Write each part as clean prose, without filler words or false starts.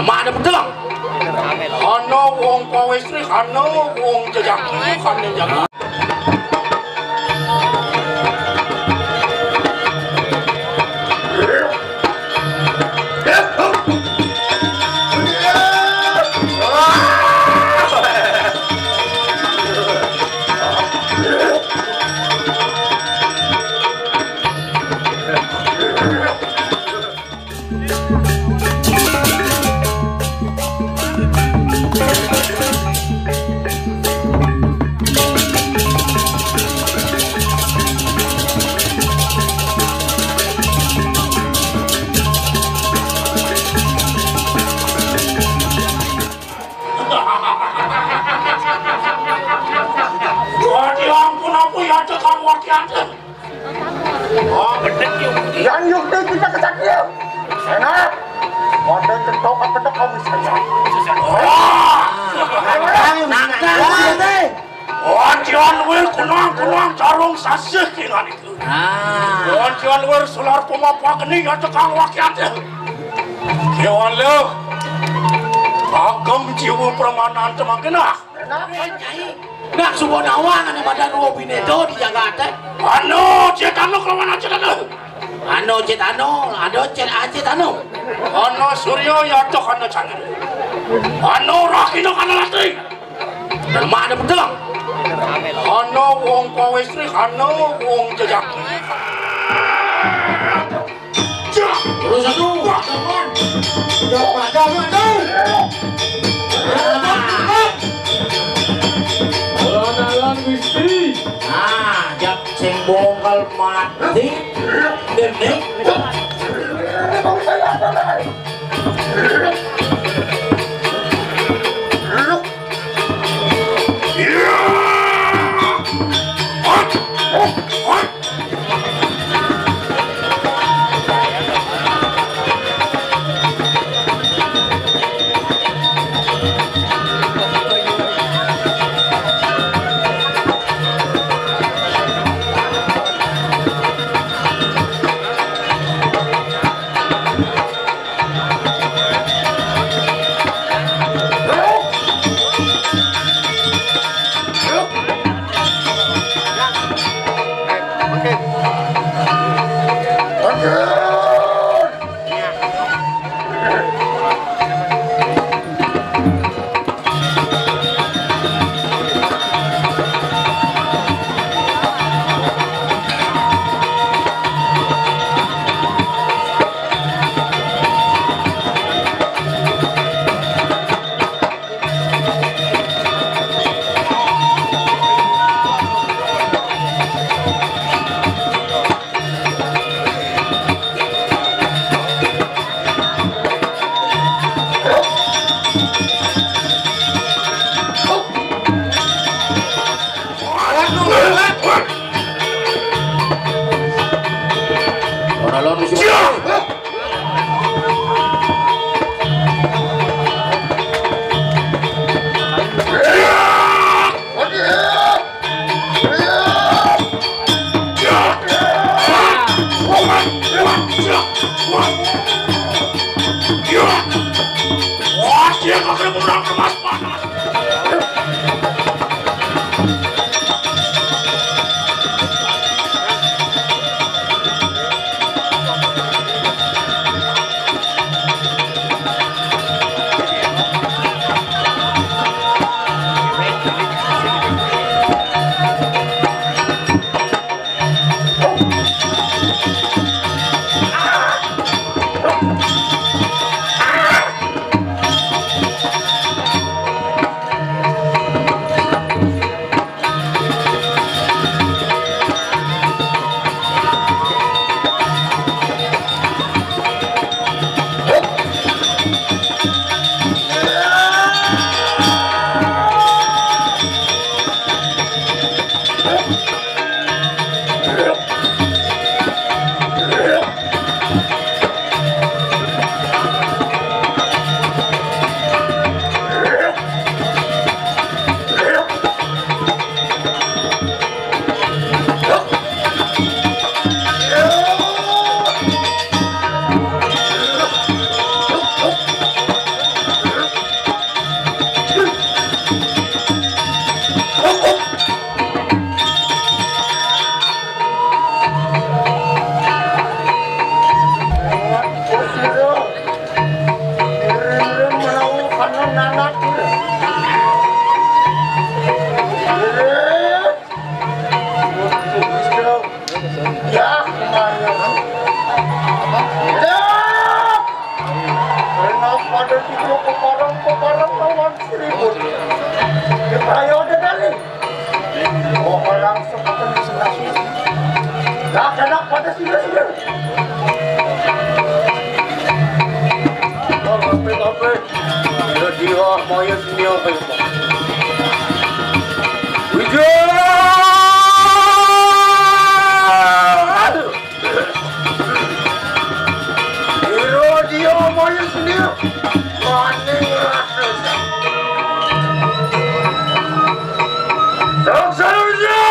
Nama ada pedang. Ano wong kowe istri, ano wong jejaki, ano jaga. Yang yukti kita kesakian. Enak. Wadah centok apa tok kamu saya. Wajian wir kunang carung sasih kingan itu. Wajian wir solar pemapa geni ya tekang wakiat. Kewan le. Agam jiwa permanan temakena. Nak semua nawang ane badan Robinedo di Jakarta. Ano cetano kelawan cetano. Ano cetano, ado cetano. Ano Suryo ya tok ano canggih. Ano rakino kana lati. Nama ada pedang. Ano wong kowe istri, ano wong jejaki. Terus anu, kawan. Jangan. Dalam misteri. Jak sing bongkal mati. Denek. anak ya kemarin enak pada tidur peparang lawan seribut ayo deh kali orang seperti senasib gak enak pada sila-sila tapi dia maya sini apa itu dia maya sini maning rasa saja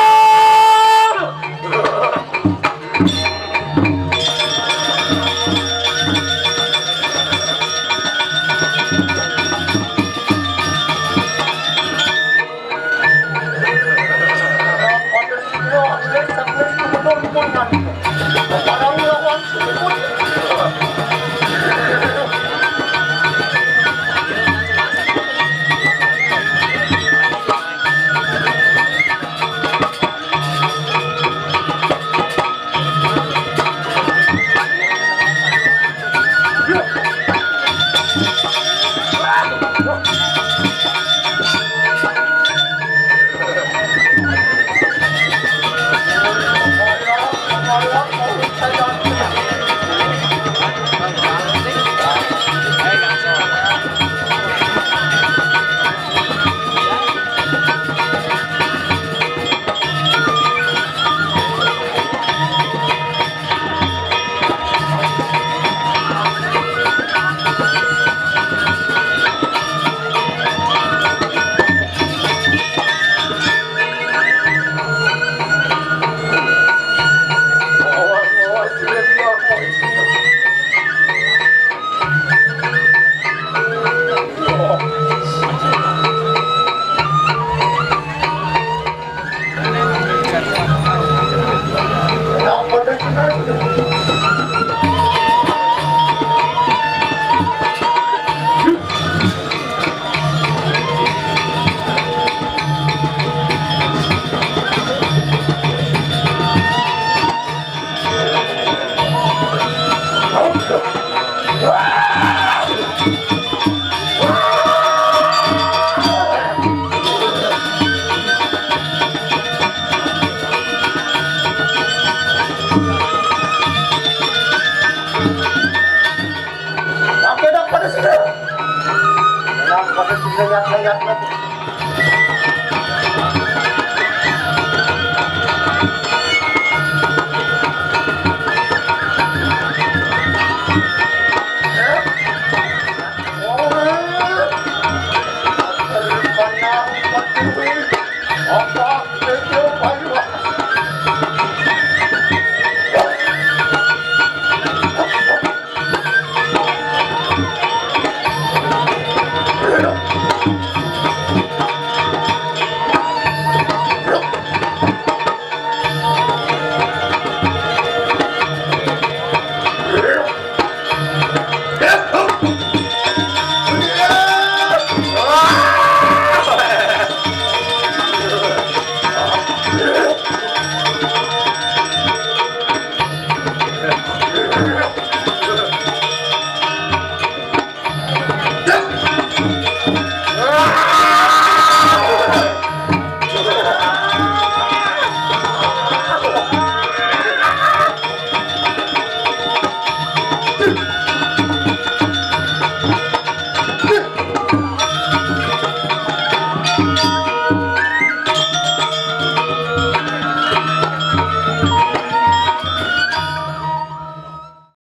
parang lawan seribut pada sini. Pada sini lihat-lihat.